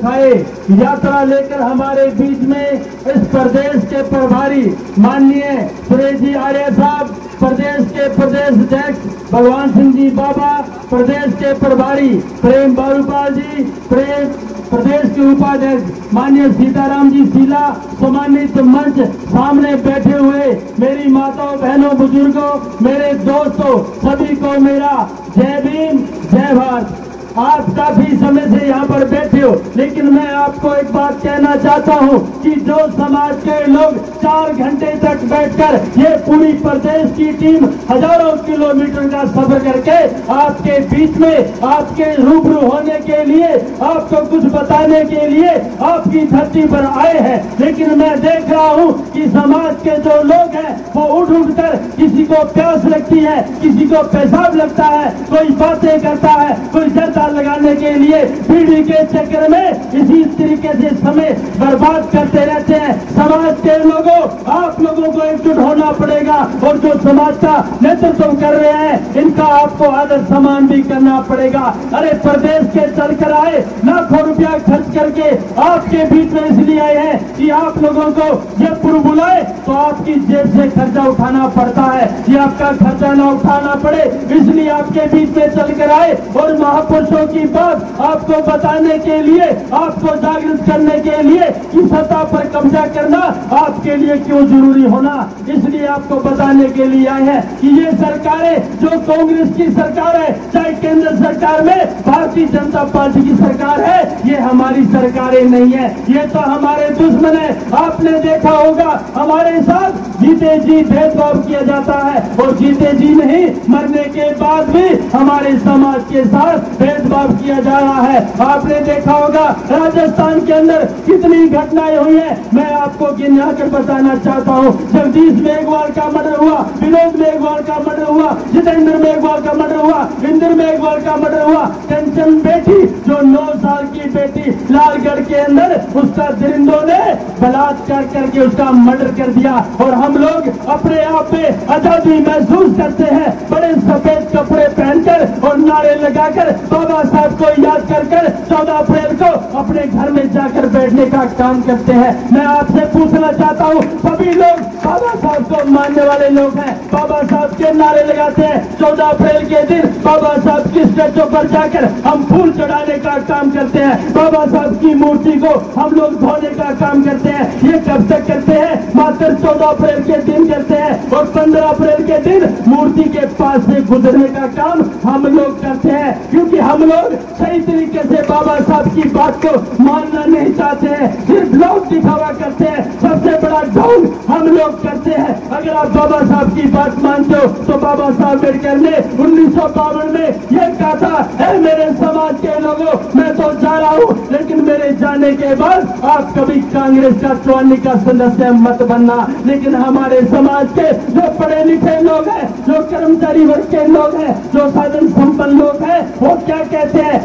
उठाए यात्रा लेकर हमारे बीच में इस प्रदेश के प्रभारी माननीय सुरेश जी आर्य साहब, प्रदेश के प्रदेश अध्यक्ष भगवान सिंह जी बाबा, प्रदेश के प्रभारी प्रेम बारूपाल जी, प्रदेश के उपाध्यक्ष माननीय सीताराम जी शीला, सम्मानित मंच सामने बैठे हुए मेरी माताओं बहनों बुजुर्गों मेरे दोस्तों सभी को मेरा जय भीम जय भारत। आप काफी समय से यहाँ पर बैठे हो, लेकिन मैं आपको एक बात कहना चाहता हूँ कि जो समाज के लोग 4 घंटे तक बैठकर ये पूरी प्रदेश की टीम हजारों किलोमीटर का सफर करके आपके बीच में आपके रूबरू होने के लिए, आपको कुछ बताने के लिए आपकी धरती पर आए हैं, लेकिन मैं देख रहा हूँ कि समाज के जो लोग हैं वो उठ कर किसी को प्यास लगती है, किसी को पेशाब लगता है, कोई बातें करता है, कोई जरता लगाने के लिए पीढ़ी के चक्कर में इसी तरीके से समय बर्बाद करते रहते हैं। समाज के लोगों, आप लोगों को एकजुट होना पड़ेगा और जो समाज का नेतृत्व कर रहे हैं इनका आपको आदर सम्मान भी करना पड़ेगा। अरे प्रदेश के चलकर आए, लाखों रुपया खर्च करके आपके बीच में इसलिए आए हैं कि आप लोगों को जयपुर बुलाए तो आपकी जेब से खर्चा उठाना पड़ता है, कि आपका खर्चा ना उठाना पड़े, इसलिए आपके बीच में चलकर आए और महापुरुषों की बात आपको बताने के लिए, आपको जागृत करने के लिए कि सत्ता पर कब्जा करना आपके लिए क्यों जरूरी होना, इसलिए आपको बताने के लिए आए हैं कि ये सरकारें जो कांग्रेस की सरकार है, चाहे केंद्र सरकार में भारतीय जनता पार्टी की सरकार है, ये हमारी सरकारें नहीं है, ये तो हमारे दुश्मन है। आपने देखा होगा हमारे साथ जीते जी भेदभाव किया जाता है और जीते जी नहीं मरने के बाद भी हमारे समाज के साथ भेदभाव किया जा रहा है। आपने देखा होगा राजस्थान के अंदर कितनी घटनाएं हुई हैं, मैं आपको गिनकर बताना चाहता हूँ। जगदीश मेघवाल का मर्डर हुआ, विनोद मेघवाल का मर्डर हुआ, जितेंद्र मेघवाल का मर्डर हुआ, इंद्र मेघवाल का मर्डर हुआ, कंचन बेटी जो 9 साल की बेटी लालगढ़ के अंदर उसका दरिंदों ने बलात्कार करके उसका मर्डर कर दिया और हम लोग अपने आप में आजादी महसूस करते हैं, बड़े सफेद कपड़े पहनकर और नारे लगाकर बाबा साहब को याद कर 14 अप्रैल को अपने घर में जाकर बैठने का काम करते हैं। मैं आपसे पूछना चाहता हूँ, सभी लोग बाबा साहब को मानने वाले लोग हैं, बाबा साहब के नारे लगाते हैं, 14 अप्रैल के दिन बाबा साहब की स्टेचू पर जाकर हम फूल चढ़ाने का काम करते हैं, बाबा साहब की मूर्ति को हम लोग धोने का काम करते हैं। ये कब तक करते हैं? मात्र 14 अप्रैल के दिन करते हैं और 15 अप्रैल के दिन मूर्ति के पास से गुजरने का काम हम लोग करते हैं, क्योंकि हम लोग सही तरीके से बाबा साहब की बात को मानना नहीं चाहते हैं, सिर्फ लोग दिखावा करते हैं, सबसे बड़ा ढोंग हम लोग करते हैं। अगर आप बाबा साहब की बात मानते हो तो बाबा साहब अम्बेडकर ने 1952 में यह कहा था, ऐ मेरे समाज के लोगों मैं तो जा रहा हूँ, लेकिन मेरे जाने के बाद आप कभी कांग्रेस का 54 का सदस्य मत बनना। लेकिन हमारे समाज के जो पढ़े लिखे लोग हैं, जो कर्मचारी वर्ग के लोग हैं, जो साधन संपन्न लोग हैं, वो क्या कहते हैं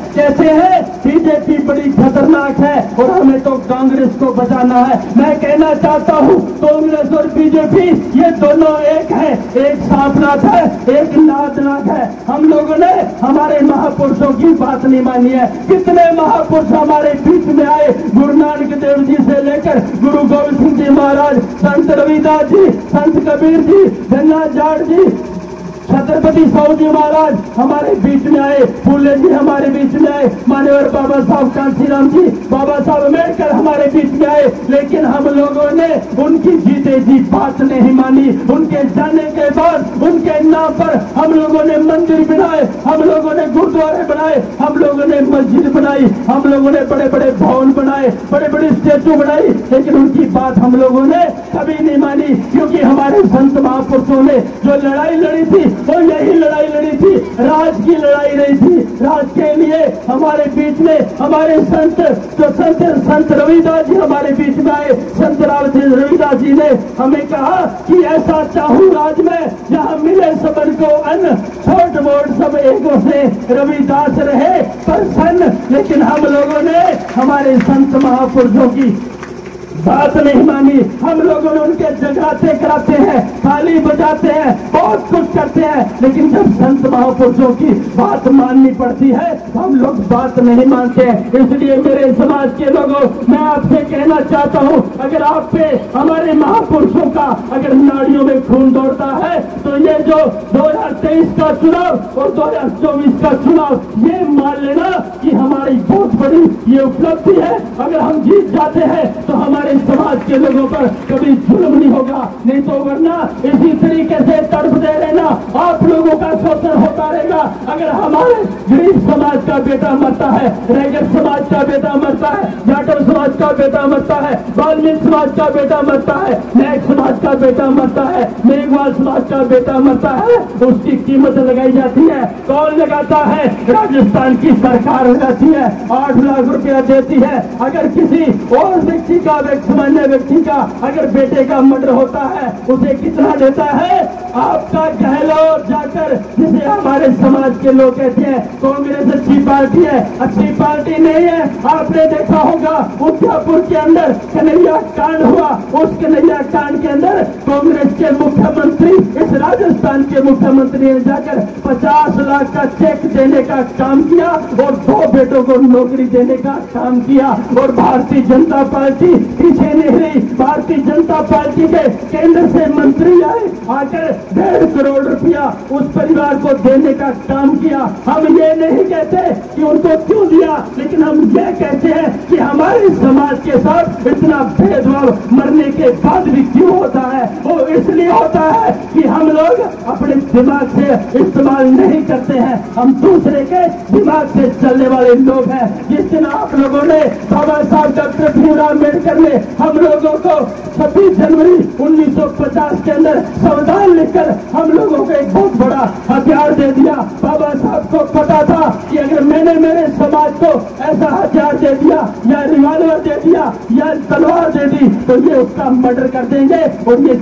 बीजेपी बड़ी खतरनाक है और हमें तो कांग्रेस को बचाना है। मैं कहना चाहता हूँ कांग्रेस और बीजेपी ये दोनों एक है, एक सांपनाथ है, एक नादनाथ है। हम लोगों ने हमारे महापुरुषों की बात नहीं मानी है। कितने महापुरुष हमारे बीच में आए, गुरु नानक देव जी से लेकर गुरु गोविंद सिंह जी महाराज, संत रविदास जी, संत कबीर जी, गंगा जाट जी, छत्रपति साहू जी महाराज हमारे बीच में आए, फूले जी हमारे बीच में आए, मान्यवर बाबा साहब कांशीराम जी, बाबा साहब अम्बेडकर हमारे बीच में आए, लेकिन हम लोगों ने उनकी जीते जी बात नहीं मानी। उनके जाने के बाद उनके नाम पर हम लोगों ने मंदिर बनाए, हम लोगों ने गुरुद्वारे बनाए, हम लोगों ने मस्जिद बनाई, हम लोगों ने बड़े बड़े भवन बनाए, बड़े बड़े स्टेचू बनाई, लेकिन उनकी बात हम लोगों ने कभी नहीं मानी, क्योंकि हमारे संत महापुरुषों ने जो लड़ाई लड़ी थी वो यही लड़ाई लड़ी थी, राज की लड़ाई नहीं थी। राज के लिए हमारे बीच में हमारे संत रविदास जी हमारे बीच में आए। संत रविदास जी ने हमें कहा कि ऐसा चाहूं राज में जहां मिले सबन को अन्न, छोट मोट सब एकों से रविदास रहे प्रसन्न। लेकिन हम लोगों ने हमारे संत महापुरुषों की बात नहीं मानी। हम लोगों ने उनके जगराते कराते हैं, थाली बजाते हैं, बहुत कुछ करते हैं, लेकिन जब संत महापुरुषों की बात माननी पड़ती है तो हम लोग बात नहीं मानते हैं। इसलिए मेरे समाज के लोगों, मैं आपसे कहना चाहता हूं, अगर आप पे हमारे महापुरुषों का अगर नाड़ियों में खून दौड़ता है तो ये जो 2023 का चुनाव और 2024 का चुनाव, ये मान लेना कि हमारी बहुत बड़ी ये उपलब्धि है। अगर हम जीत जाते हैं तो हमारे समाज के लोगों पर कभी जुल्म नहीं होगा, नहीं तो वरना इसी तरीके से तड़पते रहना, आप लोगों का शोषण होता रहेगा। अगर हमारे गरीब समाज का बेटा मरता है, रैगर समाज का बेटा मरता है, जाटव समाज का बेटा मरता है, वाल्मीकि समाज का बेटा मरता है, नायक समाज का बेटा मरता है, मेघवाल समाज का बेटा मरता है, उसकी कीमत लगाई जाती है। कौन लगाता है? राजस्थान की सरकार लगाती है, 8 लाख रुपया देती है। अगर किसी और व्यक्ति का, सामान्य व्यक्ति का अगर बेटे का मर्डर होता है, उसे कितना देता है? आपका गहलोत जाकर, जिसे हमारे समाज के लोग कहते हैं कांग्रेस अच्छी पार्टी है, अच्छी पार्टी नहीं है। आपने देखा होगा उदयपुर के अंदर कन्हैया कांड हुआ, उस कन्हैया कांड के अंदर कांग्रेस के मुख्यमंत्री, इस राजस्थान के मुख्यमंत्री ने जाकर 50 लाख का चेक देने का काम किया और 2 बेटों को नौकरी देने का काम किया। और भारतीय जनता पार्टी पीछे नहीं रही। भारतीय जनता पार्टी के केंद्र से मंत्री आए, आकर 1.5 करोड़ रुपया उस परिवार को देने का काम किया। हम ये नहीं कहते कि उनको क्यों दिया, लेकिन हम ये कहते हैं कि हमारे समाज के साथ इतना भेदभाव मरने के बाद भी क्यों होता है? वो इसलिए होता है कि हम लोग अपने दिमाग से इस्तेमाल नहीं करते हैं, हम दूसरे के दिमाग से चलने वाले लोग हैं। जिस दिन आप लोगों ने, बाबा साहब डॉक्टर भीमराव अम्बेडकर ने हम लोगों को 26 जनवरी 1950 के अंदर संविधान लिखकर हम लोगों को एक बहुत बड़ा हथियार दे दिया। बाबा साहब को पता था कि अगर मैंने मेरे समाज को ऐसा हथियार दे दिया या रिवॉल्वर दे दिया या तलवार दे दी तो ये उसका मर्डर कर देंगे और ये